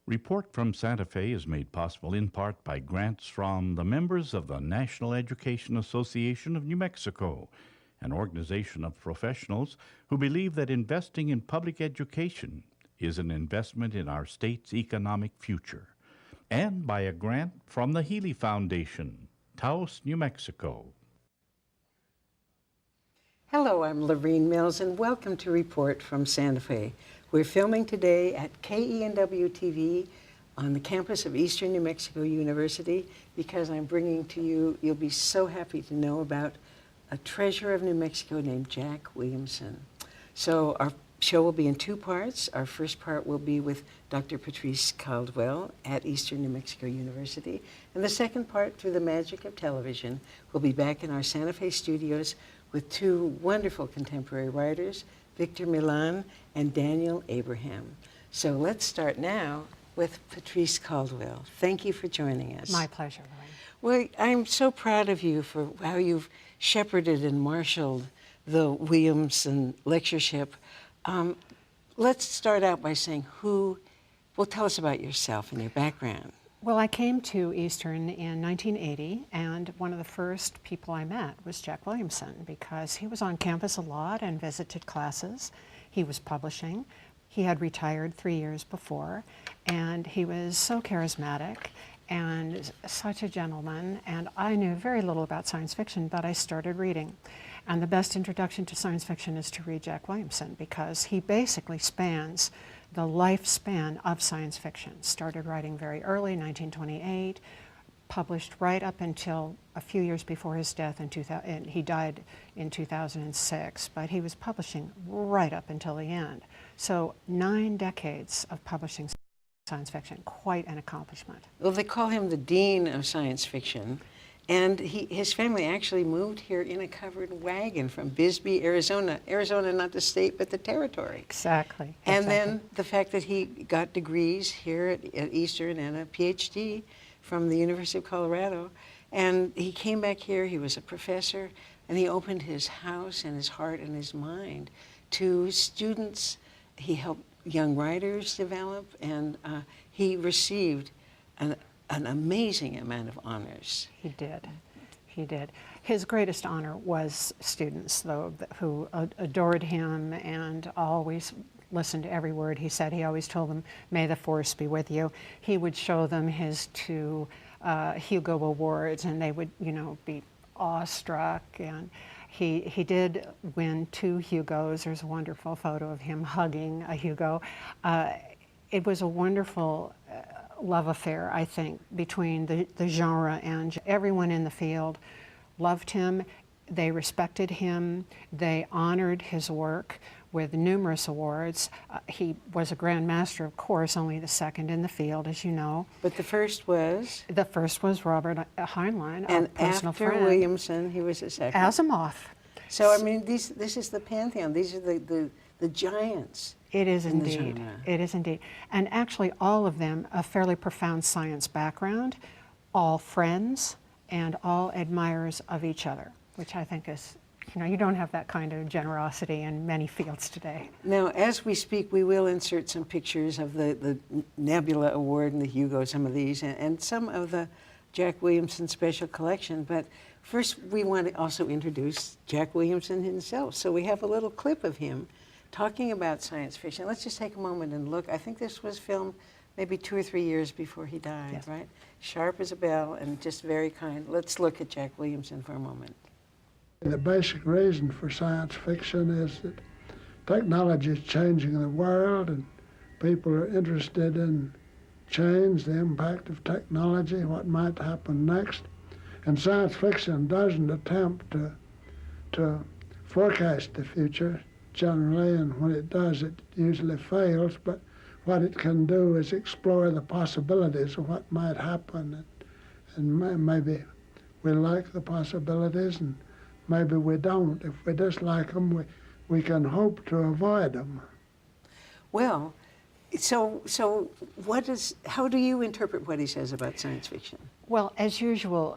Report from Santa Fe is made possible in part by grants from the members of the National Education Association of New Mexico, an organization of professionals who believe that investing in public education is an investment in our state's economic future, and by a grant from the Healy Foundation, Taos, New Mexico. Hello, I'm Lorene Mills, and welcome to Report from Santa Fe. We're filming today at KENW TV on the campus of Eastern New Mexico University because I'm bringing to you, you'll be so happy to know about a treasure of New Mexico named Jack Williamson. So our show will be in two parts. Our first part will be with Dr. Patrice Caldwell at Eastern New Mexico University. And the second part, through the magic of television, we'll be back in our Santa Fe studios with two wonderful contemporary writers, Victor Milan and Daniel Abraham. So let's start now with Patrice Caldwell. Thank you for joining us. My pleasure, Lorraine. Well, I'm so proud of you for how you've shepherded and marshaled the Williamson Lectureship. Let's start out by saying tell us about yourself and your background. Well, I came to Eastern in 1980, and one of the first people I met was Jack Williamson because he was on campus a lot and visited classes. He was publishing. He had retired 3 years before, and he was so charismatic and such a gentleman, and I knew very little about science fiction, but I started reading. And the best introduction to science fiction is to read Jack Williamson because he basically spans the lifespan of science fiction. Started writing very early, 1928, published right up until a few years before his death in 2000, and he died in 2006, but he was publishing right up until the end. So 9 decades of publishing science fiction, quite an accomplishment. Well, they call him the dean of science fiction. And his family actually moved here in a covered wagon from Bisbee, Arizona. Arizona, not the state, but the territory. Exactly. And then the fact that he got degrees here at Eastern and a PhD from the University of Colorado. And he came back here, he was a professor, and he opened his house and his heart and his mind to students. He helped young writers develop, and he received an amazing amount of honors. He did. He did. His greatest honor was students, though, who adored him and always listened to every word he said. He always told them, "May the force be with you." He would show them his 2 Hugo Awards, and they would, be awestruck. And he did win 2 Hugos. There's a wonderful photo of him hugging a Hugo. It was a wonderful love affair, I think, between the genre, and everyone in the field loved him. They respected him. They honored his work with numerous awards. He was a Grand Master, of course, only the second in the field, as you know. But the first was? The first was Robert Heinlein, and a personal after friend. Williamson, he was the second. Asimov. So, I mean, this is the pantheon. These are the giants. It is in the indeed. genre. It is indeed. And actually, all of them a fairly profound science background, all friends, and all admirers of each other, which I think is, you don't have that kind of generosity in many fields today. Now, as we speak, we will insert some pictures of the Nebula Award and the Hugo, some of these, and some of the Jack Williamson special collection. But first, we want to also introduce Jack Williamson himself. So we have a little clip of him talking about science fiction. Let's just take a moment and look. I think this was filmed maybe 2 or 3 years before he died, Yes. right? Sharp as a bell and just very kind. Let's look at Jack Williamson for a moment. The basic reason for science fiction is that technology is changing the world, and people are interested in change, the impact of technology, what might happen next. And science fiction doesn't attempt to forecast the future generally, and when it does, it usually fails. But what it can do is explore the possibilities of what might happen, and maybe we like the possibilities, and maybe we don't. If we dislike them, we can hope to avoid them. Well, so how do you interpret what he says about science fiction? Well, as usual,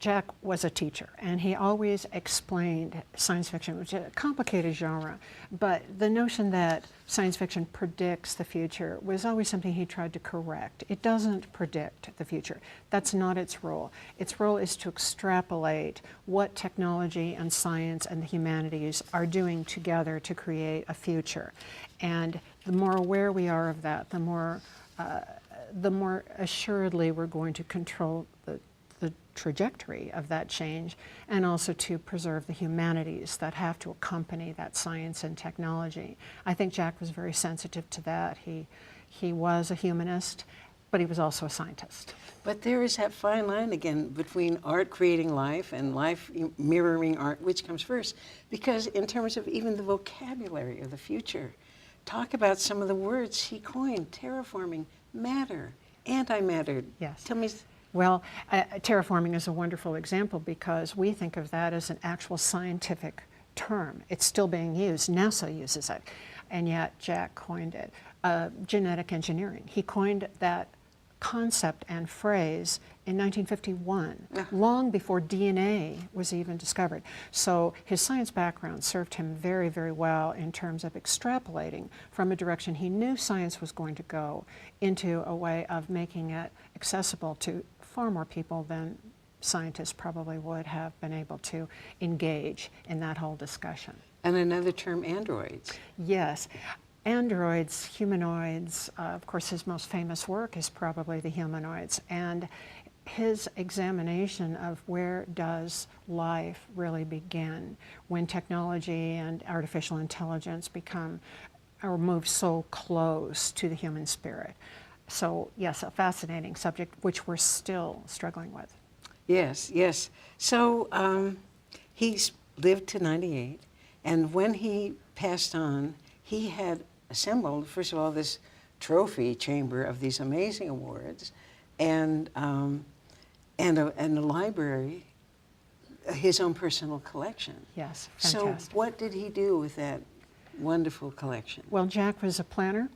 Jack was a teacher, and he always explained science fiction, which is a complicated genre, but the notion that science fiction predicts the future was always something he tried to correct. It doesn't predict the future. That's not its role. Its role is to extrapolate what technology and science and the humanities are doing together to create a future. And the more aware we are of that, the more assuredly we're going to control the trajectory of that change, and also to preserve the humanities that have to accompany that science and technology. I think Jack was very sensitive to that. He was a humanist, but he was also a scientist. But there is that fine line again between art creating life and life mirroring art, which comes first. Because in terms of even the vocabulary of the future, talk about some of the words he coined: terraforming, matter, antimatter. Yes. Tell me. Well, terraforming is a wonderful example because we think of that as an actual scientific term. It's still being used. NASA uses it, and yet Jack coined it. Genetic engineering. He coined that concept and phrase in 1951, long before DNA was even discovered. So his science background served him very, very well in terms of extrapolating from a direction he knew science was going to go into a way of making it accessible to far more people than scientists probably would have been able to engage in that whole discussion. And another term, androids. Yes. Androids, humanoids, of course his most famous work is probably the humanoids, and his examination of where does life really begin when technology and artificial intelligence become or move so close to the human spirit. So yes, a fascinating subject which we're still struggling with. Yes, yes. So he's lived to 98, and when he passed on, he had assembled, first of all, this trophy chamber of these amazing awards, and a library, his own personal collection. Yes, fantastic. So what did he do with that wonderful collection? Well, Jack was a planner,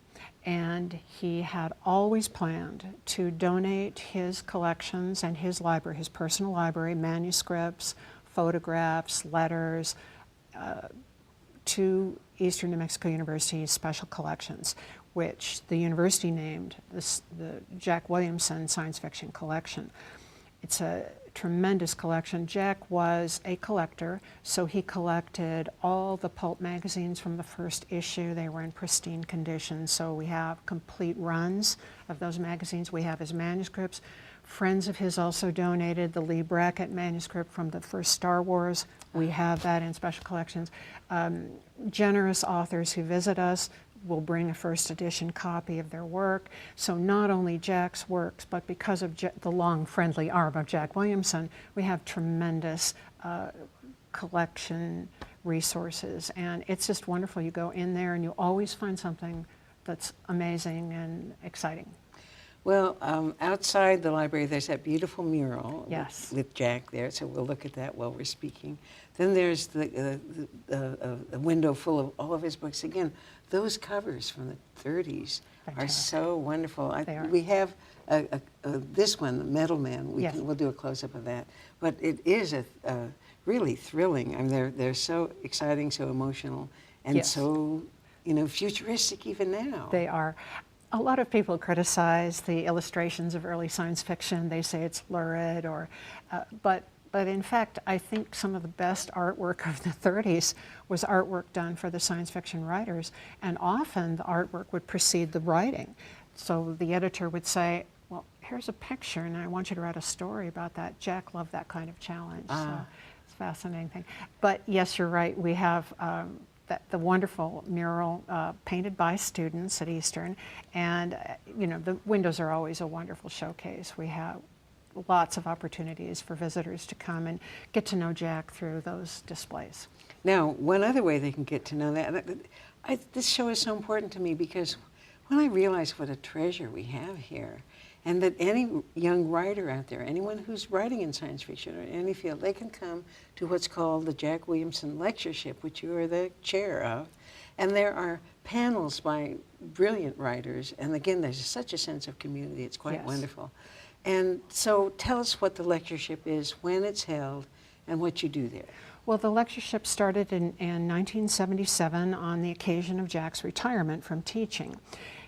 and he had always planned to donate his collections and his library, his personal library, manuscripts, photographs, letters, to Eastern New Mexico University's special collections, which the university named the Jack Williamson Science Fiction Collection. It's a tremendous collection. Jack was a collector, so he collected all the pulp magazines from the first issue. They were in pristine condition, so we have complete runs of those magazines. We have his manuscripts. Friends of his also donated the Lee Brackett manuscript from the first Star Wars. We have that in special collections. Generous authors who visit us will bring a first edition copy of their work. So not only Jack's works, but because of the long friendly arm of Jack Williamson, we have tremendous collection resources. And it's just wonderful. You go in there and you always find something that's amazing and exciting. Well, outside the library, there's that beautiful mural Yes. with Jack there, so we'll look at that while we're speaking. Then there's the window full of all of his books. Again, those covers from the 30s are Fantastic. so wonderful. They are. We have this one, the Metal Man. Yes. We'll do a close-up of that. But it is really thrilling. I mean, they're so exciting, so emotional, and Yes. so futuristic even now. They are. A lot of people criticize the illustrations of early science fiction. They say it's lurid, but in fact, I think some of the best artwork of the 30s was artwork done for the science fiction writers, and often the artwork would precede the writing. So the editor would say, well, here's a picture, and I want you to write a story about that. Jack loved that kind of challenge. So it's a fascinating thing. But yes, you're right. We have the wonderful mural painted by students at Eastern, and the windows are always a wonderful showcase. We have lots of opportunities for visitors to come and get to know Jack through those displays. Now, one other way they can get to know that, this show is so important to me because when I realize what a treasure we have here, and that any young writer out there, anyone who's writing in science fiction or in any field, they can come to what's called the Jack Williamson Lectureship, which you are the chair of. And there are panels by brilliant writers. And again, there's such a sense of community. It's quite Yes. wonderful. And so tell us what the lectureship is, when it's held, and what you do there. Well, the lectureship started in 1977 on the occasion of Jack's retirement from teaching.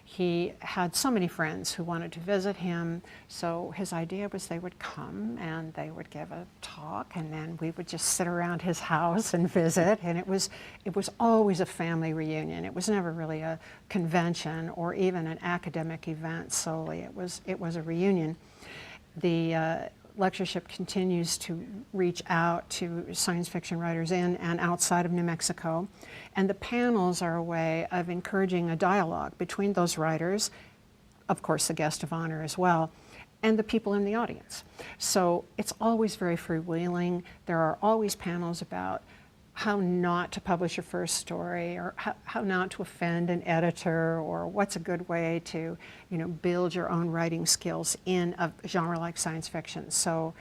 He had so many friends who wanted to visit him, so his idea was they would come and they would give a talk, and then we would just sit around his house and visit, and it was always a family reunion. It was never really a convention or even an academic event solely. It was a reunion. The lectureship continues to reach out to science fiction writers in and outside of New Mexico, and the panels are a way of encouraging a dialogue between those writers, of course the guest of honor as well, and the people in the audience. So it's always very freewheeling. There are always panels about how not to publish your first story, or how not to offend an editor, or what's a good way to, build your own writing skills in a genre like science fiction. So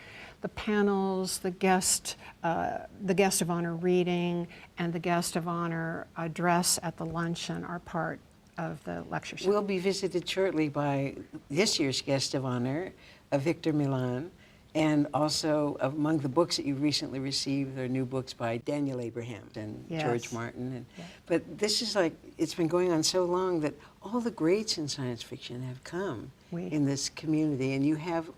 the panels, the guest of honor reading, and the guest of honor address at the luncheon are part of the lectureship. We'll be visited shortly by this year's guest of honor, Victor Milan. And also, among the books that you recently received are new books by Daniel Abraham and Yes. George Martin. But this is like, it's been going on so long that all the greats in science fiction have come in this community. And you have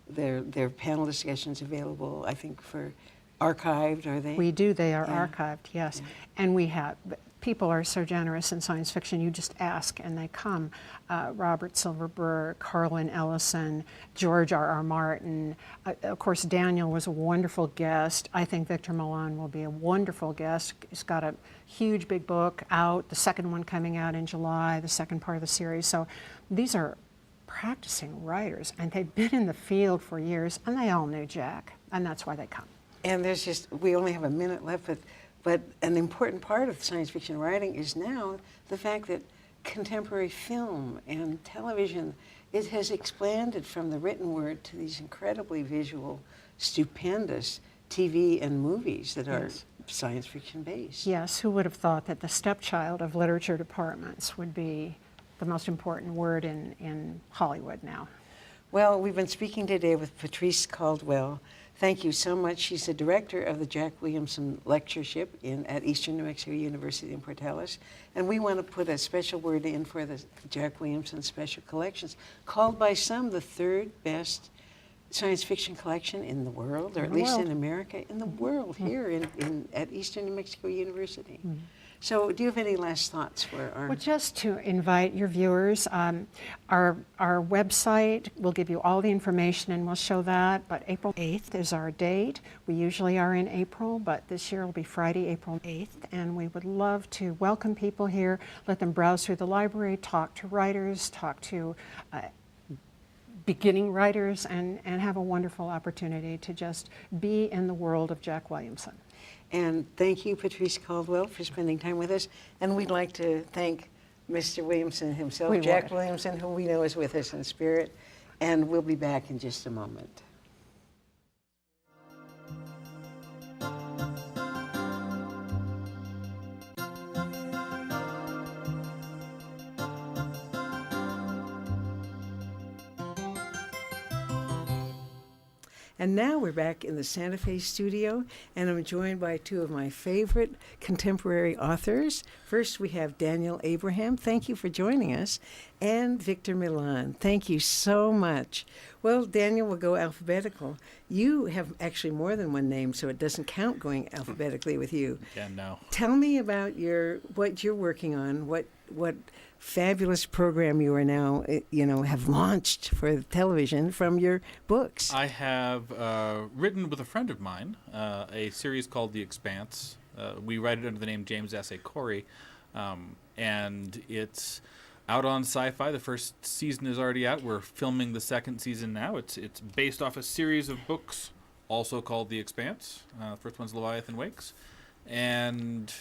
their panel discussions available, I think, for archived, are they? We do. They are archived, yes. Yeah. And we have, people are so generous in science fiction, you just ask and they come. Robert Silverberg, Carlin Ellison, George R.R. Martin. Of course, Daniel was a wonderful guest. I think Victor Milan will be a wonderful guest. He's got a huge big book out, the second one coming out in July, the second part of the series. So these are practicing writers, and they've been in the field for years, and they all knew Jack, and that's why they come. And we only have a minute left, but an important part of science fiction writing is now the fact that contemporary film and television, it has expanded from the written word to these incredibly visual, stupendous TV and movies that are science fiction based. Yes, who would have thought that the stepchild of literature departments would be the most important word in Hollywood now? Well, we've been speaking today with Patrice Caldwell. Thank you so much. She's the director of the Jack Williamson Lectureship at Eastern New Mexico University in Portales. And we want to put a special word in for the Jack Williamson Special Collections, called by some the third best science fiction collection in the world, or at least in America, in the world, here at Eastern New Mexico University. So do you have any last thoughts for our... Well, just to invite your viewers, our website will give you all the information and we'll show that, but April 8th is our date. We usually are in April, but this year will be Friday, April 8th, and we would love to welcome people here, let them browse through the library, talk to writers, talk to beginning writers, and have a wonderful opportunity to just be in the world of Jack Williamson. And thank you, Patrice Caldwell, for spending time with us. And we'd like to thank Mr. Williamson himself, Jack Williamson, who we know is with us in spirit. And we'll be back in just a moment. And now we're back in the Santa Fe studio, and I'm joined by two of my favorite contemporary authors. First, we have Daniel Abraham. Thank you for joining us. And Victor Milan. Thank you so much. Well, Daniel, we'll go alphabetical. You have actually more than one name, so it doesn't count going alphabetically with you. Yeah, no. Tell me about what you're working on, what fabulous program you are now, have launched for television from your books. I have written with a friend of mine a series called The Expanse. We write it under the name James S. A. Corey, and it's out on SciFi. The first season is already out. We're filming the second season now. It's based off a series of books, also called The Expanse. First one's Leviathan Wakes, and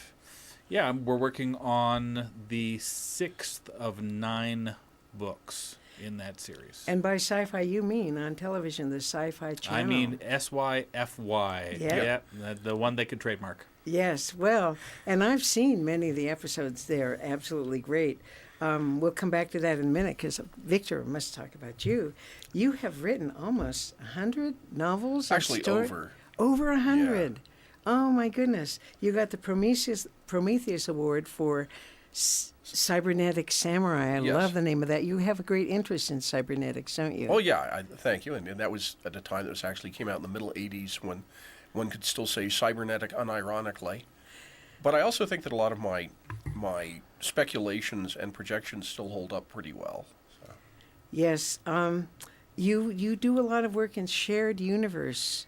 yeah, we're working on the 6th of 9 books in that series. And by sci-fi, you mean on television, the Sci-Fi Channel. I mean SYFY. Yeah, the one they could trademark. Yes, well, and I've seen many of the episodes. They're absolutely great. we'll come back to that in a minute because Victor must talk about you. You have written almost 100 novels. Actually, over 100. Oh my goodness! You got the Prometheus Award for Cybernetic Samurai. I Yes. love the name of that. You have a great interest in cybernetics, don't you? Oh, yeah, thank you. And that was at a time that was actually came out in the middle 80s when one could still say cybernetic unironically. But I also think that a lot of my speculations and projections still hold up pretty well. So. Yes. You do a lot of work in shared universe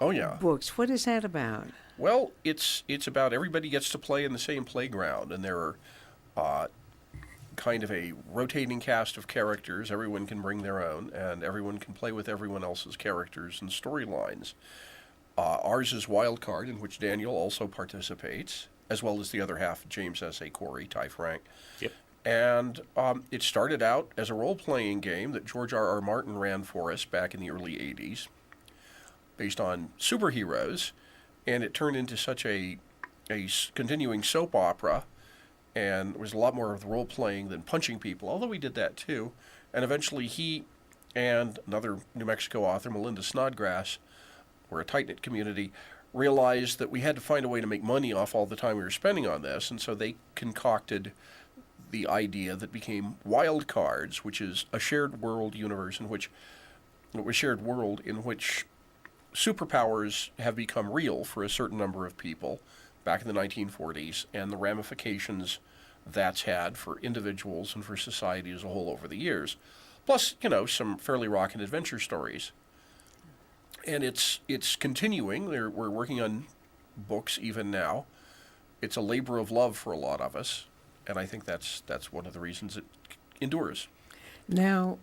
Oh, yeah. books. What is that about? Well, it's about everybody gets to play in the same playground, and there are kind of a rotating cast of characters. Everyone can bring their own, and everyone can play with everyone else's characters and storylines. Ours is Wildcard, in which Daniel also participates, as well as the other half, James S.A. Corey, Ty Frank. Yep. And it started out as a role-playing game that George R.R. Martin ran for us back in the early 80s, based on superheroes, and it turned into such a continuing soap opera, and there was a lot more of the role-playing than punching people, although we did that too. And eventually he and another New Mexico author, Melinda Snodgrass, we're a tight-knit community, realized that we had to find a way to make money off all the time we were spending on this, and so they concocted the idea that became Wild Cards, which is a shared world universe in which superpowers have become real for a certain number of people back in the 1940s, and the ramifications that's had for individuals and for society as a whole over the years. Plus, some fairly rockin' adventure stories. And it's continuing. We're working on books even now. It's a labor of love for a lot of us, and I think that's one of the reasons it endures. Now,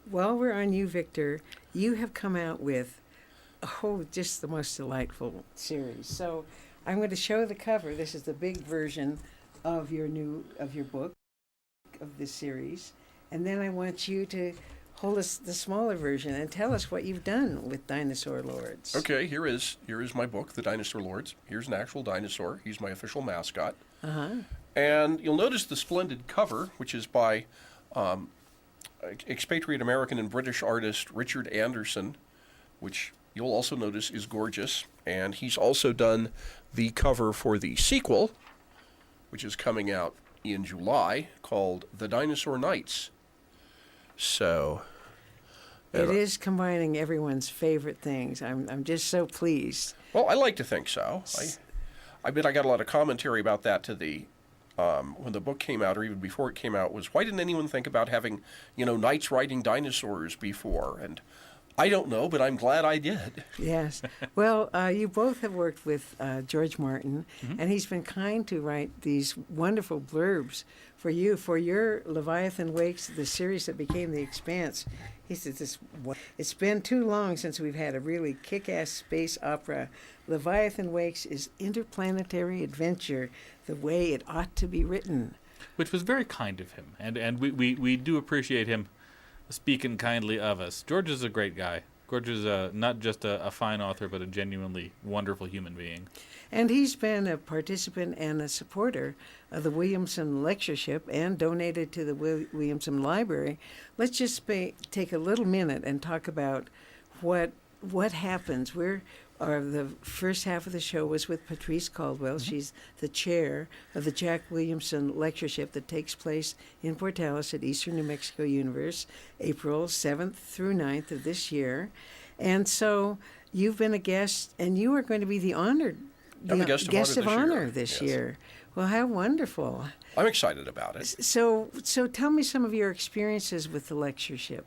while we're on you, Victor, you have come out with just the most delightful series. So I'm going to show the cover. This is the big version of your book, of this series. And then I want you to hold us the smaller version and tell us what you've done with Dinosaur Lords. Okay, here is my book, The Dinosaur Lords. Here's an actual dinosaur. He's my official mascot. Uh-huh. And you'll notice the splendid cover, which is by expatriate American and British artist Richard Anderson, which you'll also notice is gorgeous. And he's also done the cover for the sequel, which is coming out in July, called The Dinosaur Knights. So It is combining everyone's favorite things. I'm just so pleased. Well, I like to think so. I bet I got a lot of commentary about that to the when the book came out, or even before it came out, was why didn't anyone think about having, knights riding dinosaurs before? And I don't know, but I'm glad I did. Yes. Well, you both have worked with George Martin, and he's been kind to write these wonderful blurbs for you, for your Leviathan Wakes, the series that became The Expanse. He said, it's been too long since we've had a really kick-ass space opera. Leviathan Wakes is interplanetary adventure the way it ought to be written. Which was very kind of him, and we do appreciate him speaking kindly of us. George is a great guy. George is not just a fine author, but a genuinely wonderful human being. And he's been a participant and a supporter of the Williamson Lectureship and donated to the Williamson Library. Let's just take a little minute and talk about what happens. The first half of the show was with Patrice Caldwell. She's the chair of the Jack Williamson Lectureship that takes place in Portales at Eastern New Mexico University, April 7th through 9th of this year. And so you've been a guest, and you are going to be the guest of honor this year. Well, how wonderful. I'm excited about it. So tell me some of your experiences with the lectureship.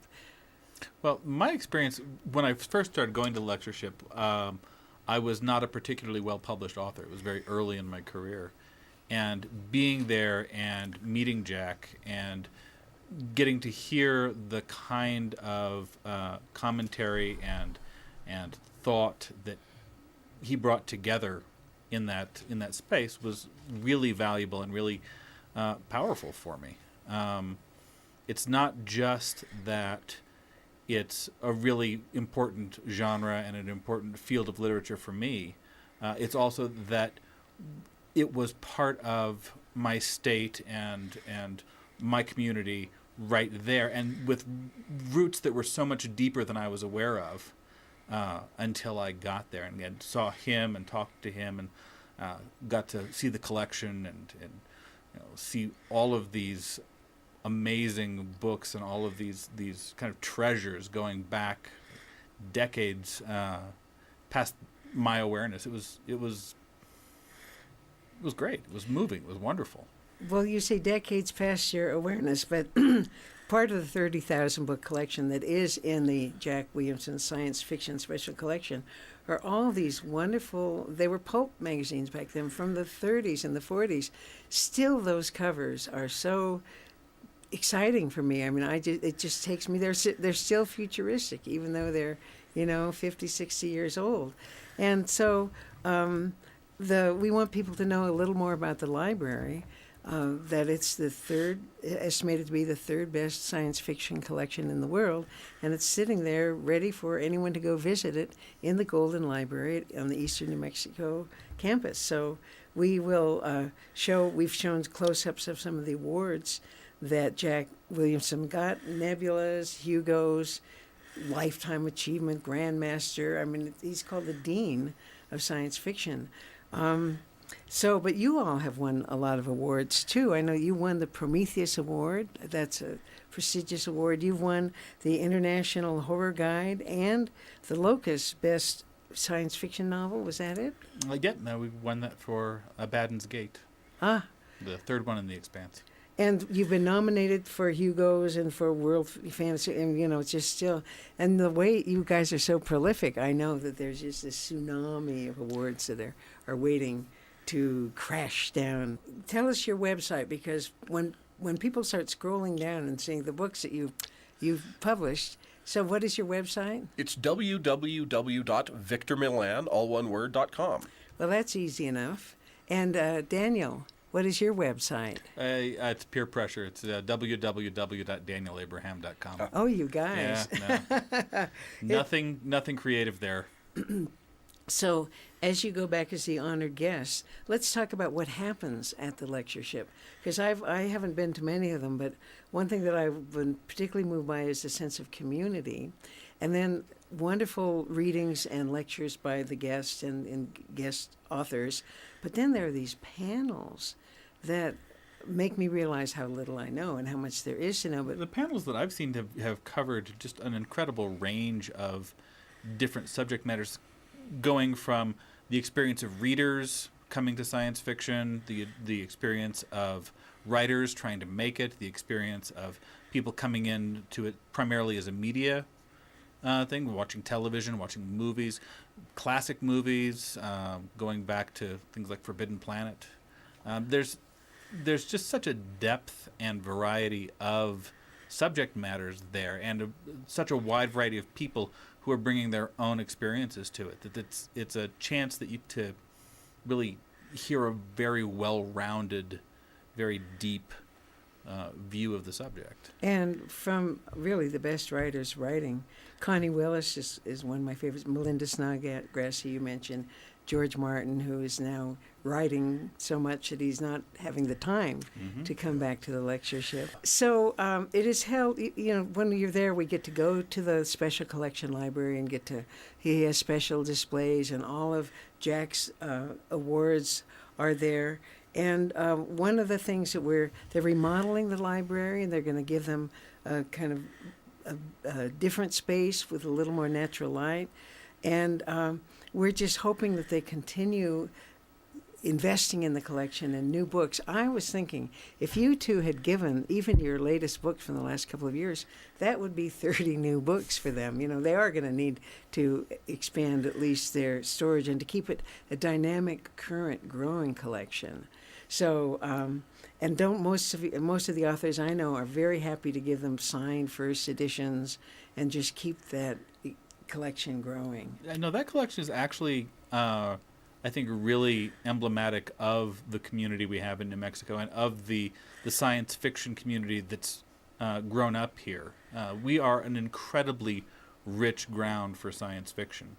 Well, my experience, when I first started going to lectureship, I was not a particularly well-published author. It was very early in my career. And being there and meeting Jack and getting to hear the kind of commentary and thought that he brought together in that space was really valuable and really powerful for me. It's not just that it's a really important genre and an important field of literature for me. It's also that it was part of my state and my community right there, and with roots that were so much deeper than I was aware of until I got there and saw him and talked to him and got to see the collection and see all of these amazing books and all of these kind of treasures going back decades past my awareness. It was great. It was moving. It was wonderful. Well, you say decades past your awareness, but part of the 30,000 book collection that is in the Jack Williamson Science Fiction Special Collection are all these wonderful, they were pulp magazines back then from the 30s and the 40s. Still, those covers are so exciting for me. I mean, it just takes me, they're still futuristic, even though they're, 50, 60 years old. And so we want people to know a little more about the library. That it's estimated to be the third best science fiction collection in the world, and it's sitting there ready for anyone to go visit it in the Golden Library on the Eastern New Mexico campus. So we will we've shown close-ups of some of the awards that Jack Williamson got, Nebulas, Hugos, Lifetime Achievement, Grandmaster. I mean, he's called the Dean of Science Fiction. But you all have won a lot of awards, too. I know you won the Prometheus Award. That's a prestigious award. You've won the International Horror Guide and the Locust Best Science Fiction Novel. Was that it? No, we won that for Abaddon's Gate. Ah. The third one in the Expanse. And you've been nominated for Hugos and for World Fantasy, and, it's just still... And the way you guys are so prolific, I know that there's just this tsunami of awards that are waiting to crash down. Tell us your website, because when people start scrolling down and seeing the books that you've published, so what is your website? It's www.victormilan.com. Well, that's easy enough. And Daniel, what is your website? It's peer pressure. It's www.danielabraham.com. Oh, you guys. Yeah, no. Nothing creative there. So, as you go back as the honored guest, let's talk about what happens at the lectureship. Because I haven't been to many of them, but one thing that I've been particularly moved by is the sense of community. And then wonderful readings and lectures by the guests and guest authors. But then there are these panels that make me realize how little I know and how much there is to know. But the panels that I've seen have covered just an incredible range of different subject matters, going from the experience of readers coming to science fiction, the experience of writers trying to make it, the experience of people coming in to it primarily as a media thing, watching television, watching movies, classic movies, going back to things like Forbidden Planet. There's just such a depth and variety of subject matters there, and such a wide variety of people who are bringing their own experiences to it, that it's a chance that you to really hear a very well-rounded, very deep view of the subject. And from really the best writers writing. Connie Willis is one of my favorites. Melinda Snodgrass, you mentioned. George Martin, who is now writing so much that he's not having the time to come back to the lectureship. So it is held, when you're there, we get to go to the special collection library and he has special displays, and all of Jack's awards are there. And one of the things that they're remodeling the library, and they're going to give them a kind of a different space with a little more natural light. And we're just hoping that they continue investing in the collection and new books. I was thinking, if you two had given even your latest books from the last couple of years, that would be 30 new books for them. They are going to need to expand at least their storage and to keep it a dynamic, current, growing collection. So, and most of the authors I know are very happy to give them signed first editions and just keep that collection growing. No, that collection is actually, I think, really emblematic of the community we have in New Mexico and of the science fiction community that's grown up here. We are an incredibly rich ground for science fiction.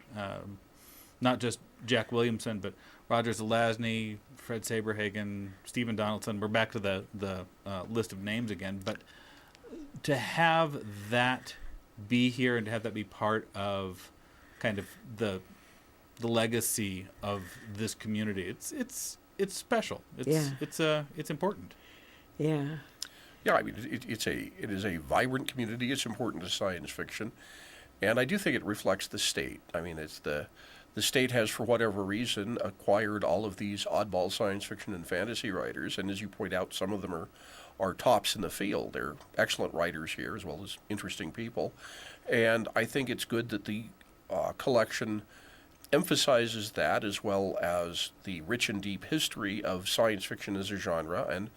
not just Jack Williamson, but Roger Zelazny, Fred Saberhagen, Stephen Donaldson. We're back to the list of names again. But to have that be here and to have that be part of kind of the legacy of this community, it's special. It's important. Yeah. Yeah, I mean, it is a vibrant community. It's important to science fiction, and I do think it reflects the state. I mean, it's the state has, for whatever reason, acquired all of these oddball science fiction and fantasy writers, and as you point out, some of them are tops in the field. They're excellent writers here, as well as interesting people, and I think it's good that the collection emphasizes that, as well as the rich and deep history of science fiction as a genre, and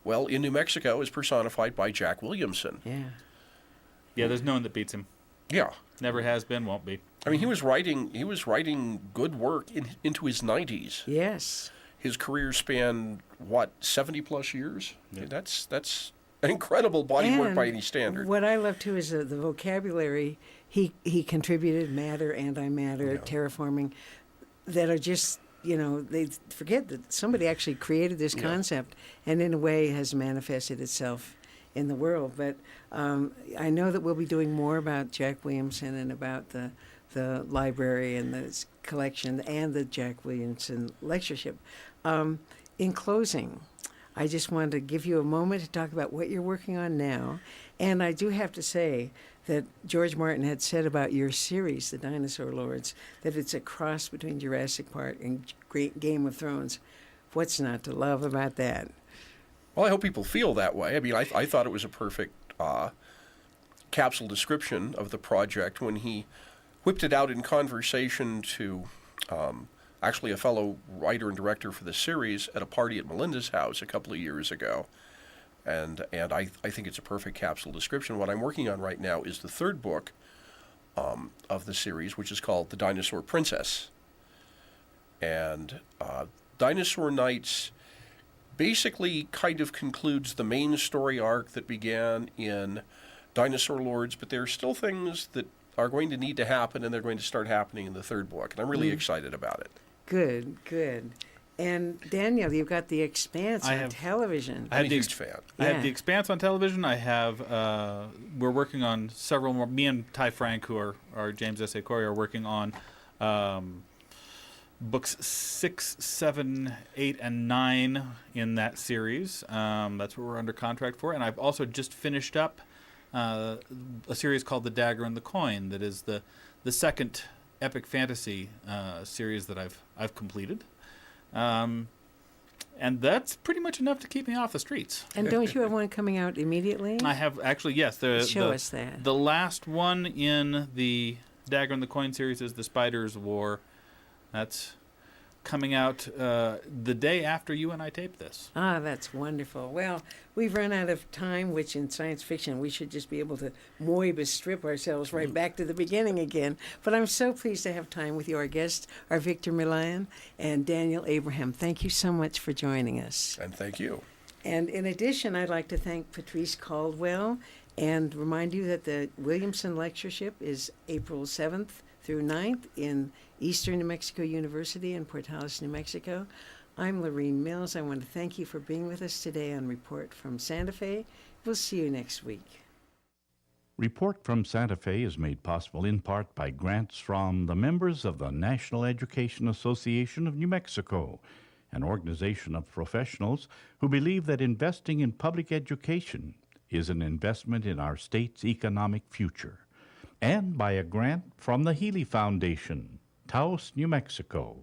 well, in New Mexico is personified by Jack Williamson. Yeah. Yeah, there's no one that beats him. Yeah. Never has been, won't be. I mean, he was writing good work into his 90s. Yes. His career spanned, 70 plus years? Yeah. That's an incredible body of work by any standard. What I love too is the vocabulary. He contributed matter, antimatter, terraforming, that are just, they forget that somebody actually created this concept and in a way has manifested itself in the world. But I know that we'll be doing more about Jack Williamson and about the library and the collection and the Jack Williamson Lectureship. In closing, I just wanted to give you a moment to talk about what you're working on now. And I do have to say that George Martin had said about your series, The Dinosaur Lords, that it's a cross between Jurassic Park and Game of Thrones. What's not to love about that? Well, I hope people feel that way. I mean, I thought it was a perfect capsule description of the project when he whipped it out in conversation to actually a fellow writer and director for the series at a party at Melinda's house a couple of years ago. And I think it's a perfect capsule description. What I'm working on right now is the third book of the series, which is called The Dinosaur Princess. And Dinosaur Nights basically kind of concludes the main story arc that began in Dinosaur Lords, but there are still things that are going to need to happen, and they're going to start happening in the third book. And I'm really excited about it. Good. And Daniel, you've got The Expanse on television. I'm a huge fan. I have The Expanse on television. I have, we're working on several more. Me and Ty Frank, who are James S.A. Corey, are working on books 6, 7, 8, and 9 in that series. That's what we're under contract for. And I've also just finished up a series called The Dagger and the Coin that is the second epic fantasy series that I've completed. And that's pretty much enough to keep me off the streets. And don't you have one coming out immediately? I have, actually, yes. Show us that. The last one in the Dagger and the Coin series is The Spider's War. That's coming out the day after you and I tape this. Ah, that's wonderful. Well, we've run out of time, which in science fiction we should just be able to moibus strip ourselves right back to the beginning again. But I'm so pleased to have time with you. Our guests are Victor Milan and Daniel Abraham. Thank you so much for joining us. And thank you. And in addition, I'd like to thank Patrice Caldwell and remind you that the Williamson Lectureship is April 7th through 9th in Eastern New Mexico University in Portales, New Mexico. I'm Lorene Mills. I want to thank you for being with us today on Report from Santa Fe. We'll see you next week. Report from Santa Fe is made possible in part by grants from the members of the National Education Association of New Mexico, an organization of professionals who believe that investing in public education is an investment in our state's economic future, and by a grant from the Healy Foundation, Taos, New Mexico.